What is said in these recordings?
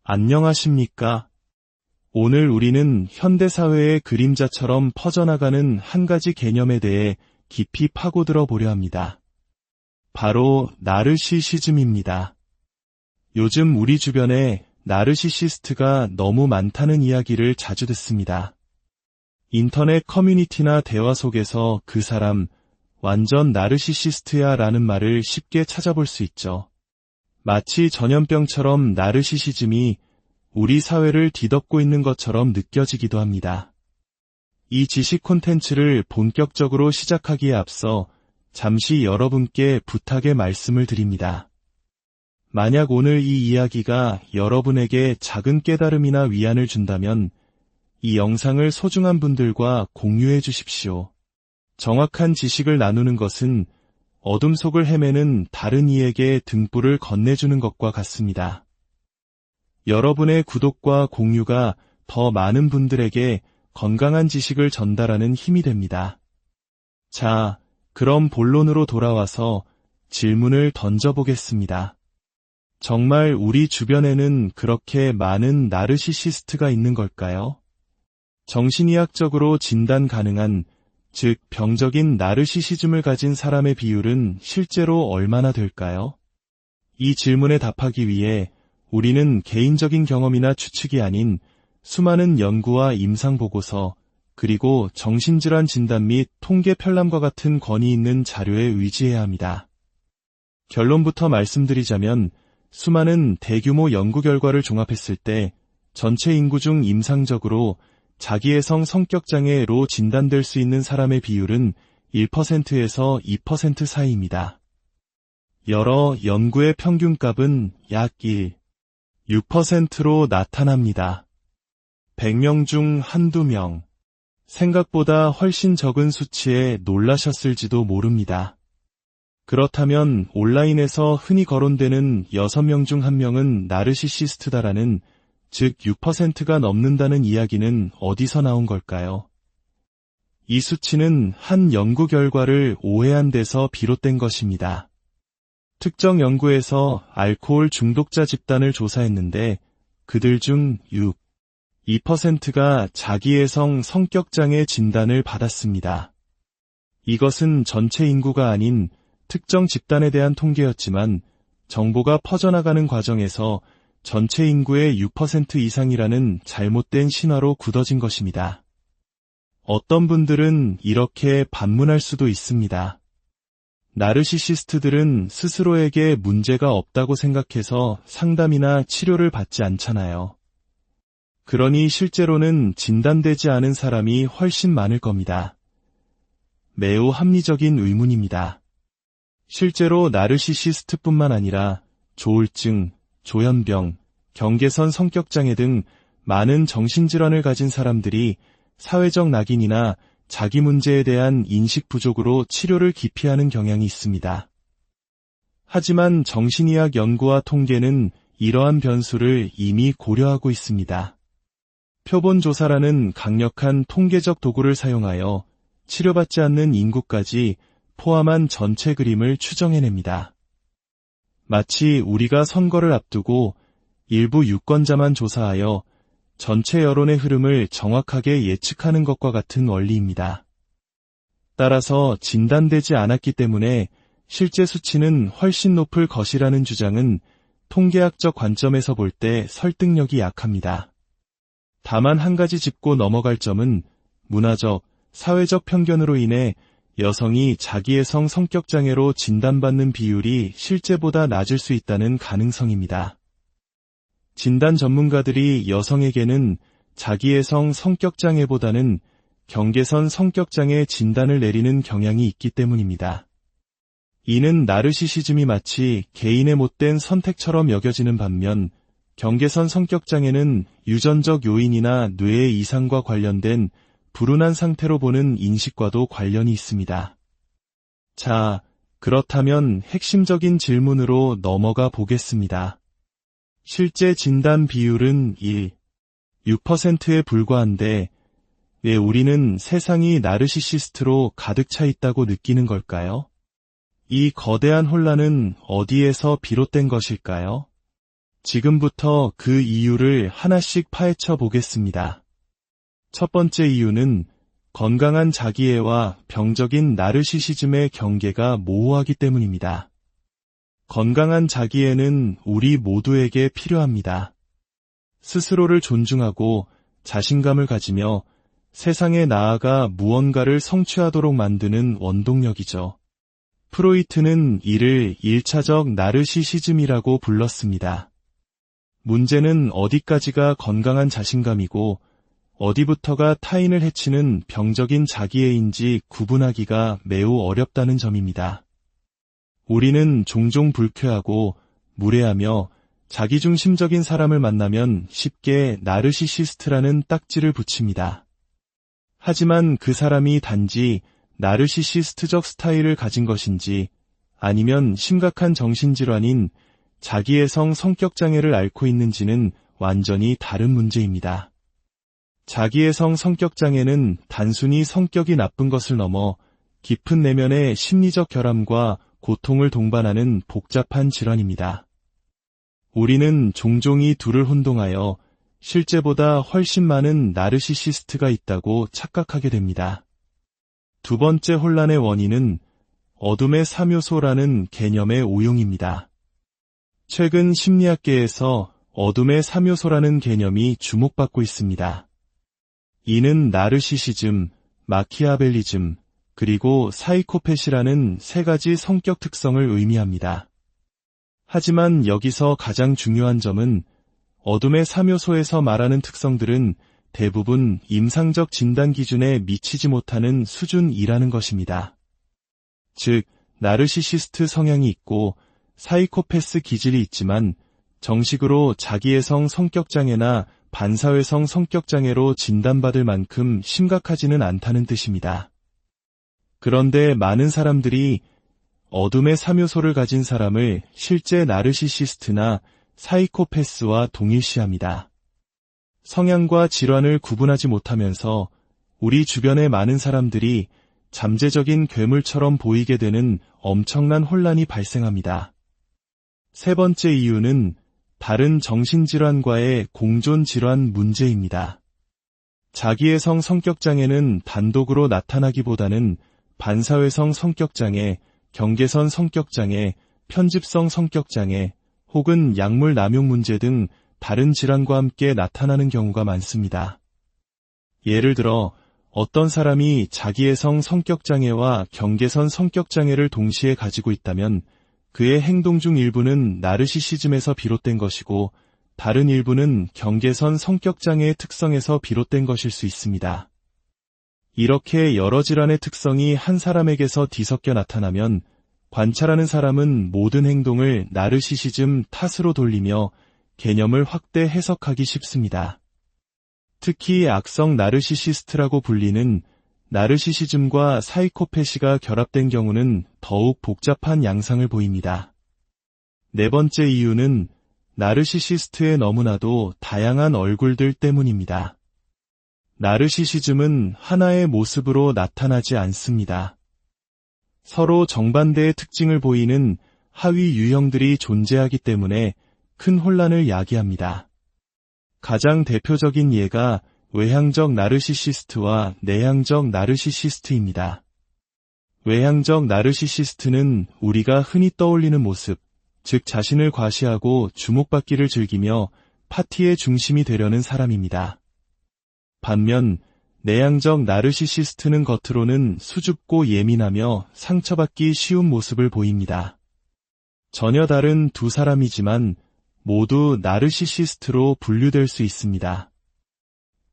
안녕하십니까? 오늘 우리는 현대사회의 그림자처럼 퍼져나가는 한 가지 개념에 대해 깊이 파고들어 보려 합니다. 바로 나르시시즘입니다. 요즘 우리 주변에 나르시시스트가 너무 많다는 이야기를 자주 듣습니다. 인터넷 커뮤니티나 대화 속에서 그 사람 완전 나르시시스트야 라는 말을 쉽게 찾아볼 수 있죠. 마치 전염병처럼 나르시시즘이 우리 사회를 뒤덮고 있는 것처럼 느껴지기도 합니다. 이 지식 콘텐츠를 본격적으로 시작하기에 앞서 잠시 여러분께 부탁의 말씀을 드립니다. 만약 오늘 이 이야기가 여러분에게 작은 깨달음이나 위안을 준다면 이 영상을 소중한 분들과 공유해 주십시오. 정확한 지식을 나누는 것은 어둠 속을 헤매는 다른 이에게 등불을 건네주는 것과 같습니다. 여러분의 구독과 공유가 더 많은 분들에게 건강한 지식을 전달하는 힘이 됩니다. 자, 그럼 본론으로 돌아와서 질문을 던져보겠습니다. 정말 우리 주변에는 그렇게 많은 나르시시스트가 있는 걸까요? 정신의학적으로 진단 가능한, 즉 병적인 나르시시즘을 가진 사람의 비율은 실제로 얼마나 될까요? 이 질문에 답하기 위해 우리는 개인적인 경험이나 추측이 아닌 수많은 연구와 임상보고서, 그리고 정신질환 진단 및 통계 편람과 같은 권위 있는 자료에 의지해야 합니다. 결론부터 말씀드리자면 수많은 대규모 연구 결과를 종합했을 때 전체 인구 중 임상적으로 자기애성 성격장애로 진단될 수 있는 사람의 비율은 1%에서 2% 사이입니다. 여러 연구의 평균값은 약 6%로 나타납니다. 100명 중 한두 명. 생각보다 훨씬 적은 수치에 놀라셨을지도 모릅니다. 그렇다면 온라인에서 흔히 거론되는 6명 중 1명은 나르시시스트다라는, 즉 6%가 넘는다는 이야기는 어디서 나온 걸까요? 이 수치는 한 연구 결과를 오해한 데서 비롯된 것입니다. 특정 연구에서 알코올 중독자 집단을 조사했는데 그들 중 2%가 자기애성 성격장애 진단을 받았습니다. 이것은 전체 인구가 아닌 특정 집단에 대한 통계였지만 정보가 퍼져나가는 과정에서 전체 인구의 6% 이상이라는 잘못된 신화로 굳어진 것입니다. 어떤 분들은 이렇게 반문할 수도 있습니다. 나르시시스트들은 스스로에게 문제가 없다고 생각해서 상담이나 치료를 받지 않잖아요. 그러니 실제로는 진단되지 않은 사람이 훨씬 많을 겁니다. 매우 합리적인 의문입니다. 실제로 나르시시스트뿐만 아니라 조울증, 조현병, 경계선 성격장애 등 많은 정신질환을 가진 사람들이 사회적 낙인이나 자기 문제에 대한 인식 부족으로 치료를 기피하는 경향이 있습니다. 하지만 정신의학 연구와 통계는 이러한 변수를 이미 고려하고 있습니다. 표본조사라는 강력한 통계적 도구를 사용하여 치료받지 않는 인구까지 포함한 전체 그림을 추정해냅니다. 마치 우리가 선거를 앞두고 일부 유권자만 조사하여 전체 여론의 흐름을 정확하게 예측하는 것과 같은 원리입니다. 따라서 진단되지 않았기 때문에 실제 수치는 훨씬 높을 것이라는 주장은 통계학적 관점에서 볼 때 설득력이 약합니다. 다만 한 가지 짚고 넘어갈 점은 문화적, 사회적 편견으로 인해 여성이 자기애성 성격장애로 진단받는 비율이 실제보다 낮을 수 있다는 가능성입니다. 진단 전문가들이 여성에게는 자기애성 성격장애보다는 경계선 성격장애 진단을 내리는 경향이 있기 때문입니다. 이는 나르시시즘이 마치 개인의 못된 선택처럼 여겨지는 반면 경계선 성격장애는 유전적 요인이나 뇌의 이상과 관련된 불운한 상태로 보는 인식과도 관련이 있습니다. 자, 그렇다면 핵심적인 질문으로 넘어가 보겠습니다. 실제 진단 비율은 6%에 불과한데 왜 우리는 세상이 나르시시스트로 가득 차 있다고 느끼는 걸까요? 이 거대한 혼란은 어디에서 비롯된 것일까요? 지금부터 그 이유를 하나씩 파헤쳐 보겠습니다. 첫 번째 이유는 건강한 자기애와 병적인 나르시시즘의 경계가 모호하기 때문입니다. 건강한 자기애는 우리 모두에게 필요합니다. 스스로를 존중하고 자신감을 가지며 세상에 나아가 무언가를 성취하도록 만드는 원동력이죠. 프로이트는 이를 1차적 나르시시즘이라고 불렀습니다. 문제는 어디까지가 건강한 자신감이고 어디부터가 타인을 해치는 병적인 자기애인지 구분하기가 매우 어렵다는 점입니다. 우리는 종종 불쾌하고 무례하며 자기중심적인 사람을 만나면 쉽게 나르시시스트라는 딱지를 붙입니다. 하지만 그 사람이 단지 나르시시스트적 스타일을 가진 것인지 아니면 심각한 정신질환인 자기애성 성격장애를 앓고 있는지는 완전히 다른 문제입니다. 자기애성 성격장애는 단순히 성격이 나쁜 것을 넘어 깊은 내면의 심리적 결함과 고통을 동반하는 복잡한 질환입니다. 우리는 종종 이 둘을 혼동하여 실제보다 훨씬 많은 나르시시스트가 있다고 착각하게 됩니다. 두 번째 혼란의 원인은 어둠의 3요소라는 개념의 오용입니다. 최근 심리학계에서 어둠의 3요소라는 개념이 주목받고 있습니다. 이는 나르시시즘, 마키아벨리즘, 그리고 사이코패시라는 세 가지 성격 특성을 의미합니다. 하지만 여기서 가장 중요한 점은 어둠의 3요소에서 말하는 특성들은 대부분 임상적 진단 기준에 미치지 못하는 수준이라는 것입니다. 즉, 나르시시스트 성향이 있고 사이코패스 기질이 있지만 정식으로 자기애성 성격장애나 반사회성 성격장애로 진단받을 만큼 심각하지는 않다는 뜻입니다. 그런데 많은 사람들이 어둠의 3요소를 가진 사람을 실제 나르시시스트나 사이코패스와 동일시합니다. 성향과 질환을 구분하지 못하면서 우리 주변의 많은 사람들이 잠재적인 괴물처럼 보이게 되는 엄청난 혼란이 발생합니다. 세 번째 이유는 다른 정신질환과의 공존질환 문제입니다. 자기애성 성격장애는 단독으로 나타나기보다는 반사회성 성격장애, 경계선 성격장애, 편집성 성격장애, 혹은 약물 남용 문제 등 다른 질환과 함께 나타나는 경우가 많습니다. 예를 들어 어떤 사람이 자기애성 성격장애와 경계선 성격장애를 동시에 가지고 있다면 그의 행동 중 일부는 나르시시즘에서 비롯된 것이고 다른 일부는 경계선 성격장애의 특성에서 비롯된 것일 수 있습니다. 이렇게 여러 질환의 특성이 한 사람에게서 뒤섞여 나타나면 관찰하는 사람은 모든 행동을 나르시시즘 탓으로 돌리며 개념을 확대 해석하기 쉽습니다. 특히 악성 나르시시스트라고 불리는 나르시시즘과 사이코패시가 결합된 경우는 더욱 복잡한 양상을 보입니다. 네 번째 이유는 나르시시스트의 너무나도 다양한 얼굴들 때문입니다. 나르시시즘은 하나의 모습으로 나타나지 않습니다. 서로 정반대의 특징을 보이는 하위 유형들이 존재하기 때문에 큰 혼란을 야기합니다. 가장 대표적인 예가 외향적 나르시시스트와 내향적 나르시시스트입니다. 외향적 나르시시스트는 우리가 흔히 떠올리는 모습, 즉 자신을 과시하고 주목받기를 즐기며 파티의 중심이 되려는 사람입니다. 반면 내향적 나르시시스트는 겉으로는 수줍고 예민하며 상처받기 쉬운 모습을 보입니다. 전혀 다른 두 사람이지만 모두 나르시시스트로 분류될 수 있습니다.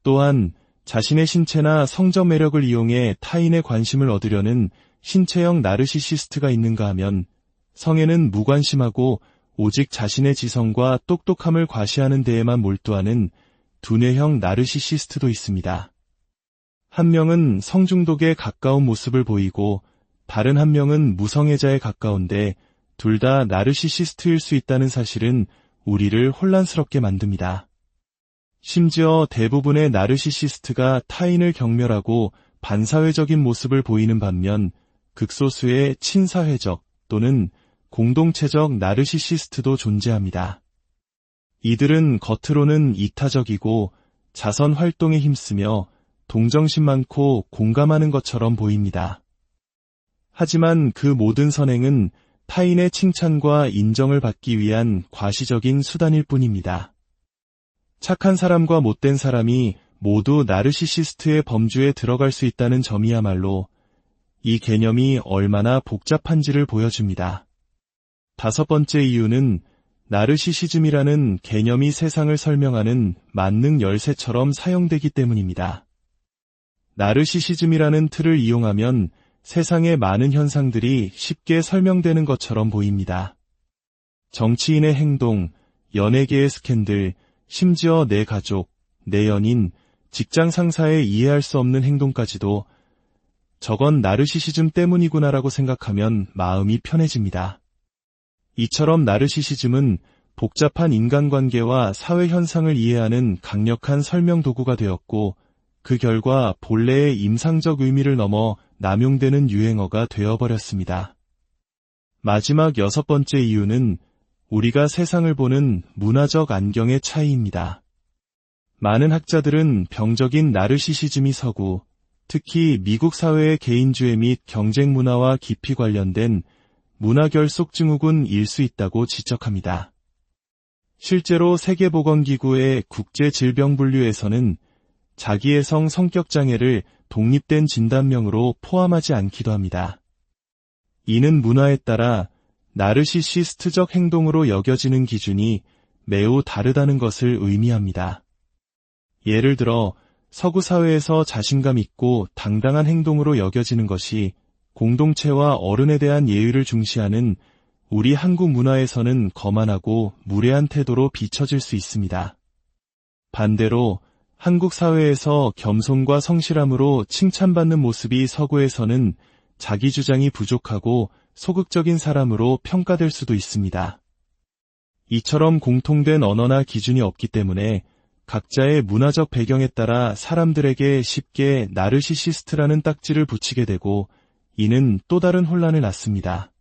또한 자신의 신체나 성적 매력을 이용해 타인의 관심을 얻으려는 신체형 나르시시스트가 있는가 하면 성에는 무관심하고 오직 자신의 지성과 똑똑함을 과시하는 데에만 몰두하는 두뇌형 나르시시스트도 있습니다. 한 명은 성중독에 가까운 모습을 보이고 다른 한 명은 무성애자에 가까운데 둘 다 나르시시스트일 수 있다는 사실은 우리를 혼란스럽게 만듭니다. 심지어 대부분의 나르시시스트가 타인을 경멸하고 반사회적인 모습을 보이는 반면 극소수의 친사회적 또는 공동체적 나르시시스트도 존재합니다. 이들은 겉으로는 이타적이고 자선 활동에 힘쓰며 동정심 많고 공감하는 것처럼 보입니다. 하지만 그 모든 선행은 타인의 칭찬과 인정을 받기 위한 과시적인 수단일 뿐입니다. 착한 사람과 못된 사람이 모두 나르시시스트의 범주에 들어갈 수 있다는 점이야말로 이 개념이 얼마나 복잡한지를 보여줍니다. 다섯 번째 이유는 나르시시즘이라는 개념이 세상을 설명하는 만능 열쇠처럼 사용되기 때문입니다. 나르시시즘이라는 틀을 이용하면 세상의 많은 현상들이 쉽게 설명되는 것처럼 보입니다. 정치인의 행동, 연예계의 스캔들, 심지어 내 가족, 내 연인, 직장 상사의 이해할 수 없는 행동까지도 저건 나르시시즘 때문이구나라고 생각하면 마음이 편해집니다. 이처럼 나르시시즘은 복잡한 인간관계와 사회 현상을 이해하는 강력한 설명 도구가 되었고 그 결과 본래의 임상적 의미를 넘어 남용되는 유행어가 되어버렸습니다. 마지막 여섯 번째 이유는 우리가 세상을 보는 문화적 안경의 차이입니다. 많은 학자들은 병적인 나르시시즘이 서구, 특히 미국 사회의 개인주의 및 경쟁 문화와 깊이 관련된 문화결속 증후군일 수 있다고 지적합니다. 실제로 세계보건기구의 국제질병분류에서는 자기애성 성격장애를 독립된 진단명으로 포함하지 않기도 합니다. 이는 문화에 따라 나르시시스트적 행동으로 여겨지는 기준이 매우 다르다는 것을 의미합니다. 예를 들어 서구 사회에서 자신감 있고 당당한 행동으로 여겨지는 것이 공동체와 어른에 대한 예의를 중시하는 우리 한국 문화에서는 거만하고 무례한 태도로 비춰질 수 있습니다. 반대로 한국 사회에서 겸손과 성실함으로 칭찬받는 모습이 서구에서는 자기 주장이 부족하고 소극적인 사람으로 평가될 수도 있습니다. 이처럼 공통된 언어나 기준이 없기 때문에 각자의 문화적 배경에 따라 사람들에게 쉽게 나르시시스트라는 딱지를 붙이게 되고 이는 또 다른 혼란을 낳습니다.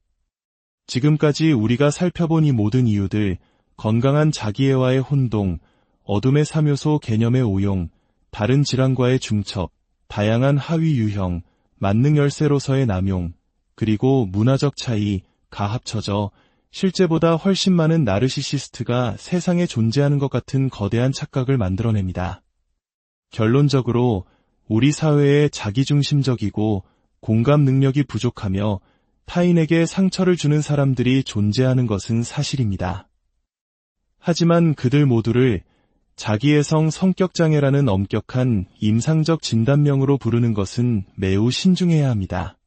지금까지 우리가 살펴본 이 모든 이유들, 건강한 자기애와의 혼동, 어둠의 3요소 개념의 오용, 다른 질환과의 중첩, 다양한 하위 유형, 만능 열쇠로서의 남용, 그리고 문화적 차이, 가 합쳐져 실제보다 훨씬 많은 나르시시스트가 세상에 존재하는 것 같은 거대한 착각을 만들어냅니다. 결론적으로 우리 사회에 자기중심적이고 공감 능력이 부족하며 타인에게 상처를 주는 사람들이 존재하는 것은 사실입니다. 하지만 그들 모두를 자기애성 성격장애라는 엄격한 임상적 진단명으로 부르는 것은 매우 신중해야 합니다.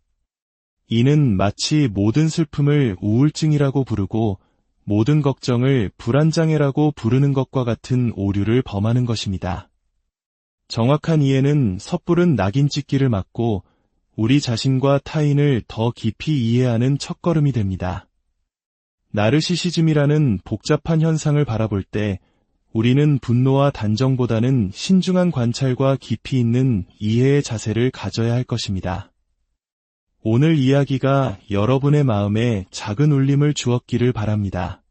이는 마치 모든 슬픔을 우울증이라고 부르고 모든 걱정을 불안장애라고 부르는 것과 같은 오류를 범하는 것입니다. 정확한 이해는 섣부른 낙인 찍기를 막고 우리 자신과 타인을 더 깊이 이해하는 첫걸음이 됩니다. 나르시시즘이라는 복잡한 현상을 바라볼 때 우리는 분노와 단정보다는 신중한 관찰과 깊이 있는 이해의 자세를 가져야 할 것입니다. 오늘 이야기가 여러분의 마음에 작은 울림을 주었기를 바랍니다.